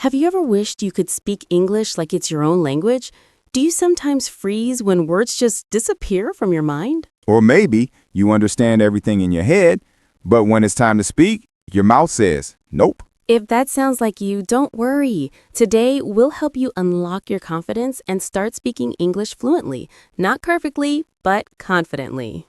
Have you ever wished you could speak English like it's your own language? Do you sometimes freeze when words just disappear from your mind? Or maybe you understand everything in your head, but when it's time to speak, your mouth says, nope. If that sounds like you, don't worry. Today, we'll help you unlock your confidence and start speaking English fluently. Not perfectly, but confidently.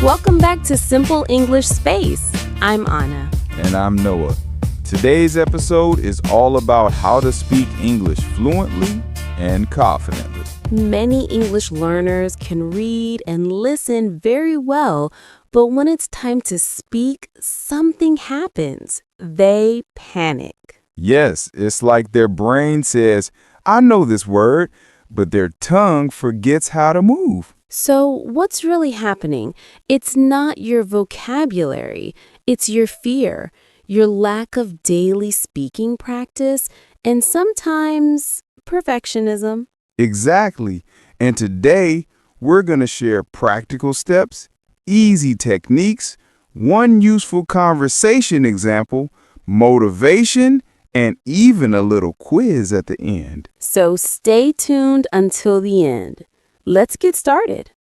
Welcome back to Simple English Space. I'm Anna. And I'm Noah. Today's episode is all about how to speak English fluently and confidently. Many English learners can read and listen very well, but when it's time to speak, something happens. They panic. Yes, it's like their brain says, I know this word, but their tongue forgets how to move. So what's really happening? It's not your vocabulary, it's your fear, your lack of daily speaking practice, and sometimes perfectionism. Exactly. And today, we're going to share practical steps, easy techniques, one useful conversation example, motivation, and even a little quiz at the end. So stay tuned until the end. Let's get started.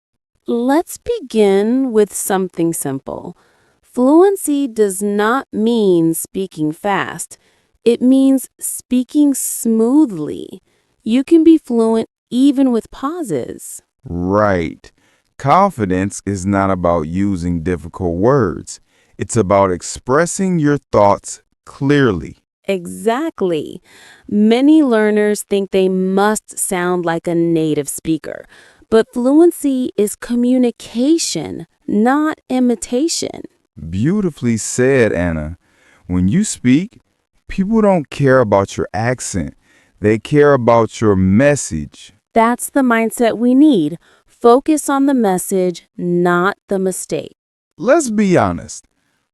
Let's begin with something simple. Fluency does not mean speaking fast. It means speaking smoothly. You can be fluent even with pauses. Right. Confidence is not about using difficult words. It's about expressing your thoughts clearly. Exactly. Many learners think they must sound like a native speaker, but fluency is communication, not imitation. Beautifully said, Anna. When you speak, people don't care about your accent. They care about your message. That's the mindset we need. Focus on the message, not the mistake. Let's be honest.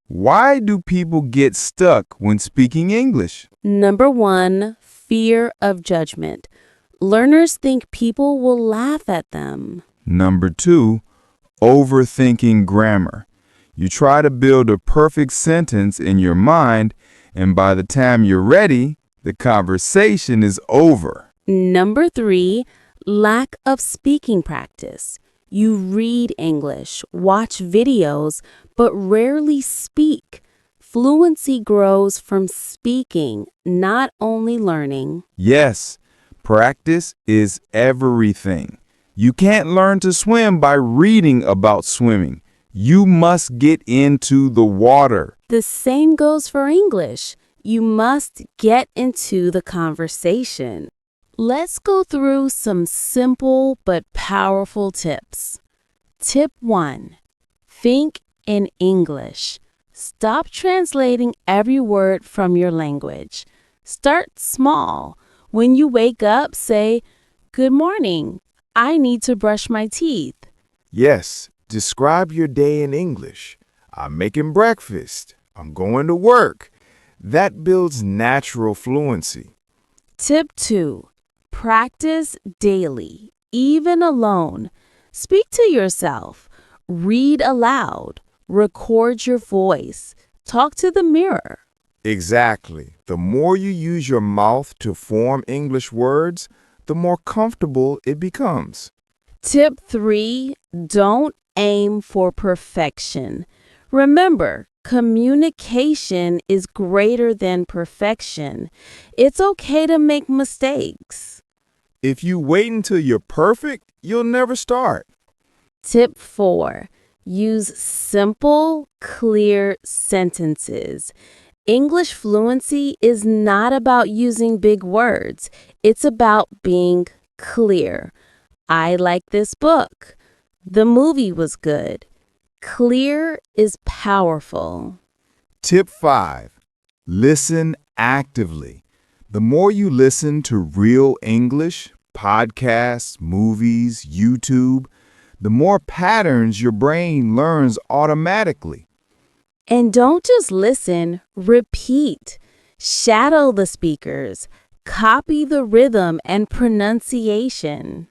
Why do people get stuck when speaking English? Number 1, fear of judgment. Learners think people will laugh at them. Number 2, overthinking grammar. You try to build a perfect sentence in your mind, and by the time you're ready, the conversation is over. Number 3, lack of speaking practice. You read English, watch videos, but rarely speak. Fluency grows from speaking, not only learning. Yes, practice is everything. You can't learn to swim by reading about swimming. You must get into the water. The same goes for English. You must get into the conversation. Let's go through some simple but powerful tips. Tip 1. Think in English. Stop translating every word from your language. Start small. When you wake up, say, "Good morning. I need to brush my teeth." Yes, describe your day in English. I'm making breakfast. I'm going to work. That builds natural fluency. Tip 2. Practice daily, even alone. Speak to yourself. Read aloud. Record your voice. Talk to the mirror. Exactly. The more you use your mouth to form English words, the more comfortable it becomes. Tip 3. Don't aim for perfection. Remember, communication is greater than perfection. It's okay to make mistakes. If you wait until you're perfect, you'll never start. Tip 4. Use simple, clear sentences. English fluency is not about using big words. It's about being clear. I like this book. The movie was good. Clear is powerful. Tip 5. Listen actively. The more you listen to real English, podcasts, movies, YouTube, the more patterns your brain learns automatically. And don't just listen, repeat. Shadow the speakers. Copy the rhythm and pronunciation.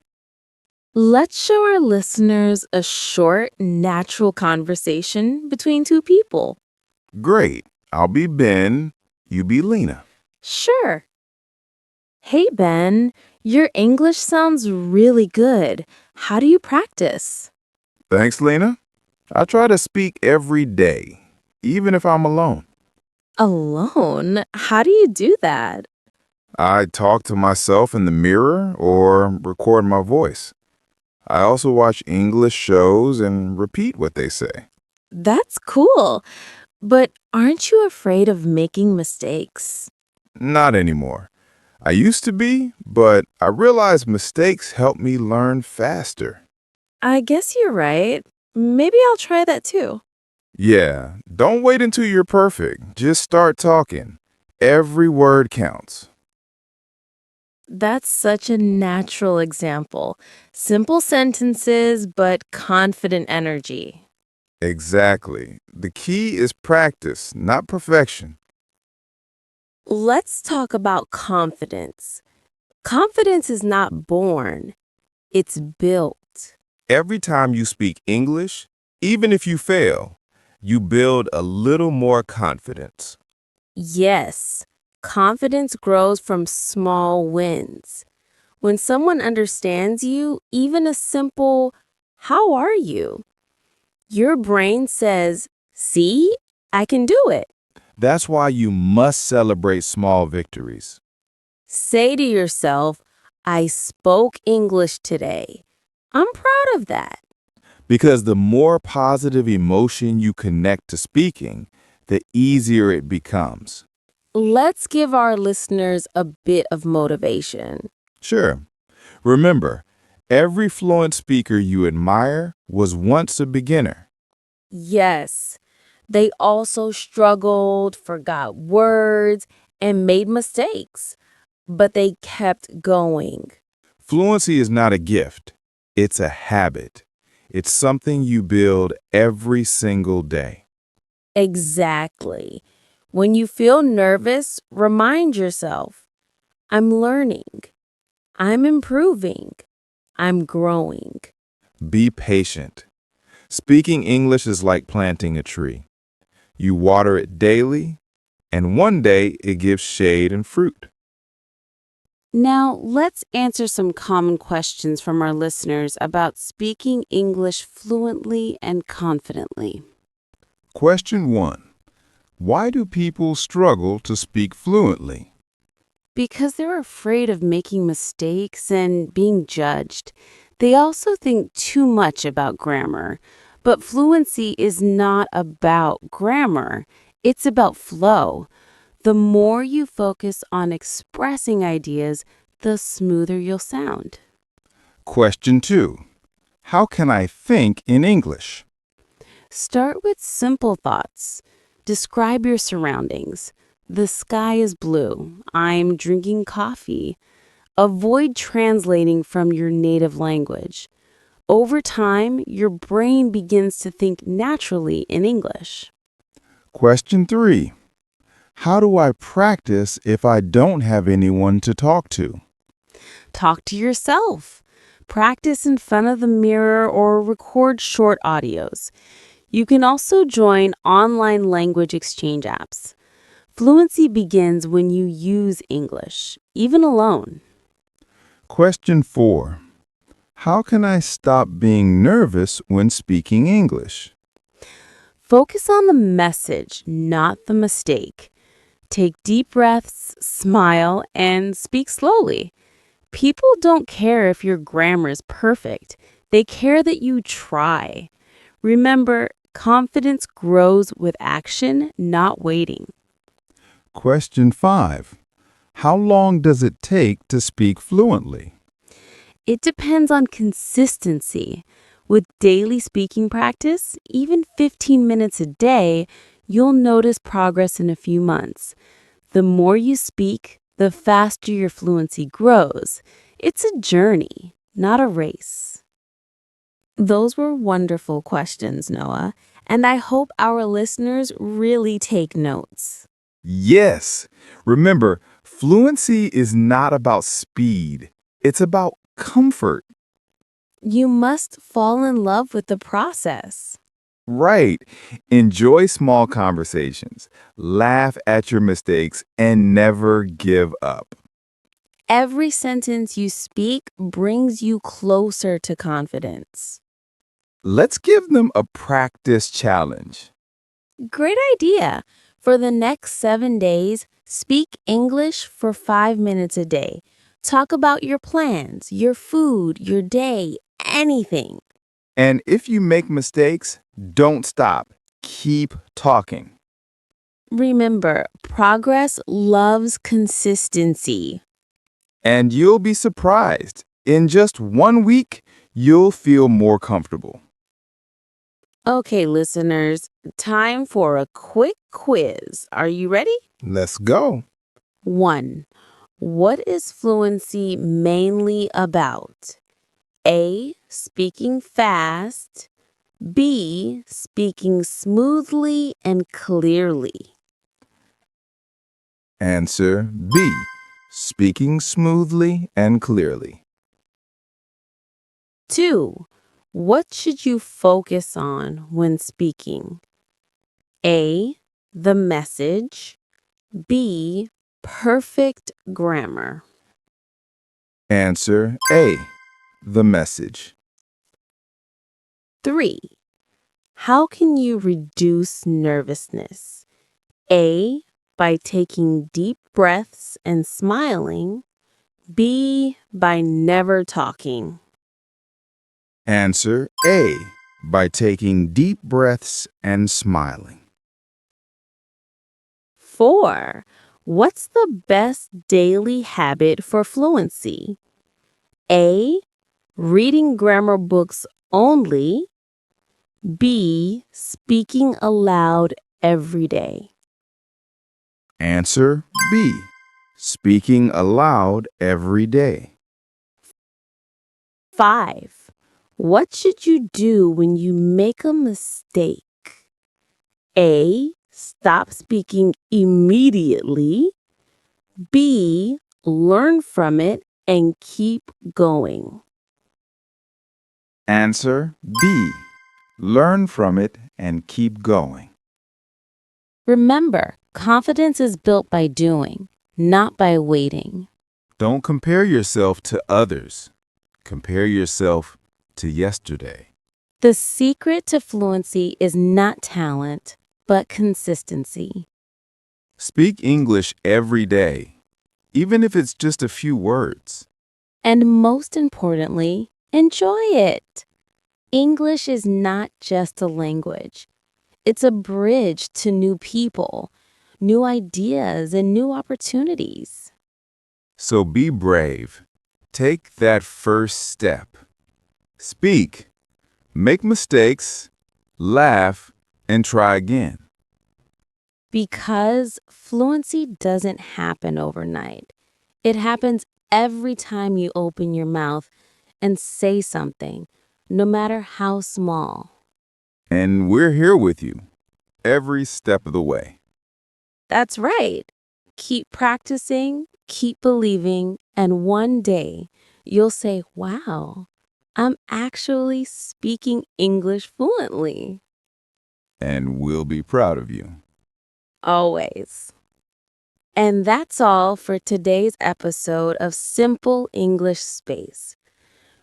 Let's show our listeners a short, natural conversation between two people. Great. I'll be Ben. You be Lena. Sure. Hey, Ben, your English sounds really good. How do you practice? Thanks, Lena. I try to speak every day, even if I'm alone. Alone? How do you do that? I talk to myself in the mirror or record my voice. I also watch English shows and repeat what they say. That's cool. But aren't you afraid of making mistakes? Not anymore. I used to be, but I realized mistakes help me learn faster. I guess you're right. Maybe I'll try that too. Yeah, don't wait until you're perfect. Just start talking. Every word counts. That's such a natural example. Simple sentences, but confident energy. Exactly. The key is practice, not perfection. Let's talk about confidence. Confidence is not born, it's built. Every time you speak English, even if you fail, you build a little more confidence. Yes, confidence grows from small wins. When someone understands you, even a simple, "How are you?" your brain says, "See, I can do it." That's why you must celebrate small victories. Say to yourself, "I spoke English today. I'm proud of that." Because the more positive emotion you connect to speaking, the easier it becomes. Let's give our listeners a bit of motivation. Sure. Remember, every fluent speaker you admire was once a beginner. Yes, they also struggled, forgot words, and made mistakes, but they kept going. Fluency is not a gift, it's a habit. It's something you build every single day. Exactly. When you feel nervous, remind yourself, "I'm learning, I'm improving, I'm growing." Be patient. Speaking English is like planting a tree. You water it daily, and one day it gives shade and fruit. Now, let's answer some common questions from our listeners about speaking English fluently and confidently. Question 1. Why do people struggle to speak fluently? Because they're afraid of making mistakes and being judged. They also think too much about grammar. But fluency is not about grammar, it's about flow. The more you focus on expressing ideas, the smoother you'll sound. Question 2. How can I think in English? Start with simple thoughts. Describe your surroundings. The sky is blue. I'm drinking coffee. Avoid translating from your native language. Over time, your brain begins to think naturally in English. Question 3. How do I practice if I don't have anyone to talk to? Talk to yourself. Practice in front of the mirror or record short audios. You can also join online language exchange apps. Fluency begins when you use English, even alone. Question 4. How can I stop being nervous when speaking English? Focus on the message, not the mistake. Take deep breaths, smile, and speak slowly. People don't care if your grammar is perfect. They care that you try. Remember, confidence grows with action, not waiting. Question 5. How long does it take to speak fluently? It depends on consistency. With daily speaking practice, even 15 minutes a day, you'll notice progress in a few months. The more you speak, the faster your fluency grows. It's a journey, not a race. Those were wonderful questions, Noah, and I hope our listeners really take notes. Yes. Remember, Fluency is not about speed. It's about comfort. You must fall in love with the process. Right. Enjoy small conversations, laugh at your mistakes, and never give up. Every sentence you speak brings you closer to confidence. Let's give them a practice challenge. Great idea. For the next 7 days, speak English for 5 minutes a day. Talk about your plans, your food, your day, anything. And if you make mistakes, don't stop. Keep talking. Remember, progress loves consistency. And you'll be surprised. In just 1 week, you'll feel more comfortable. Okay, listeners, time for a quick quiz. Are you ready? Let's go. 1. What is fluency mainly about? A. Speaking fast. B. Speaking smoothly and clearly. Answer B. Speaking smoothly and clearly. 2. What should you focus on when speaking? A. The message. B. Perfect grammar. Answer A. The message. 3. How can you reduce nervousness? A. By taking deep breaths and smiling. B. By never talking. Answer A. By taking deep breaths and smiling. 4. What's the best daily habit for fluency? A. Reading grammar books only. B. Speaking aloud every day. Answer B. Speaking aloud every day. 5. What should you do when you make a mistake? A. Stop speaking immediately. B. Learn from it and keep going. Answer B. Learn from it and keep going. Remember, confidence is built by doing, not by waiting. Don't compare yourself to others. Compare yourself to yesterday. The secret to fluency is not talent, but consistency. Speak English every day, even if it's just a few words. And most importantly, enjoy it. English is not just a language. It's a bridge to new people, new ideas, and new opportunities. So be brave. Take that first step. Speak, make mistakes, laugh, and try again. Because fluency doesn't happen overnight. It happens every time you open your mouth and say something, no matter how small. And we're here with you every step of the way. That's right. Keep practicing, keep believing, and one day you'll say, wow, I'm actually speaking English fluently. And we'll be proud of you. Always. And that's all for today's episode of Simple English Space.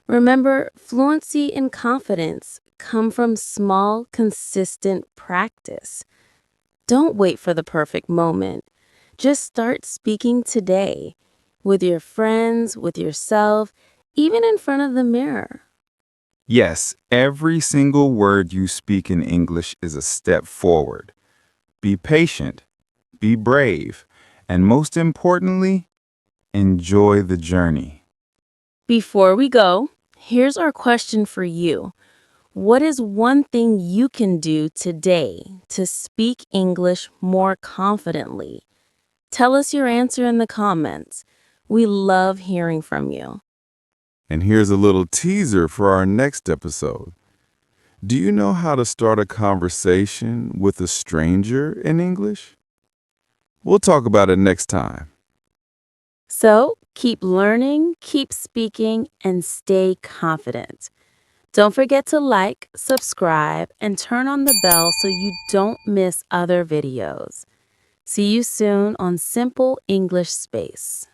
Remember, fluency and confidence come from small, consistent practice. Don't wait for the perfect moment. Just start speaking today, with your friends, with yourself, even in front of the mirror. Yes, every single word you speak in English is a step forward. Be patient, be brave, and most importantly, enjoy the journey. Before we go, here's our question for you. What is one thing you can do today to speak English more confidently? Tell us your answer in the comments. We love hearing from you. And here's a little teaser for our next episode. Do you know how to start a conversation with a stranger in English? We'll talk about it next time. So keep learning, keep speaking, and stay confident. Don't forget to like, subscribe, and turn on the bell so you don't miss other videos. See you soon on Simple English Space.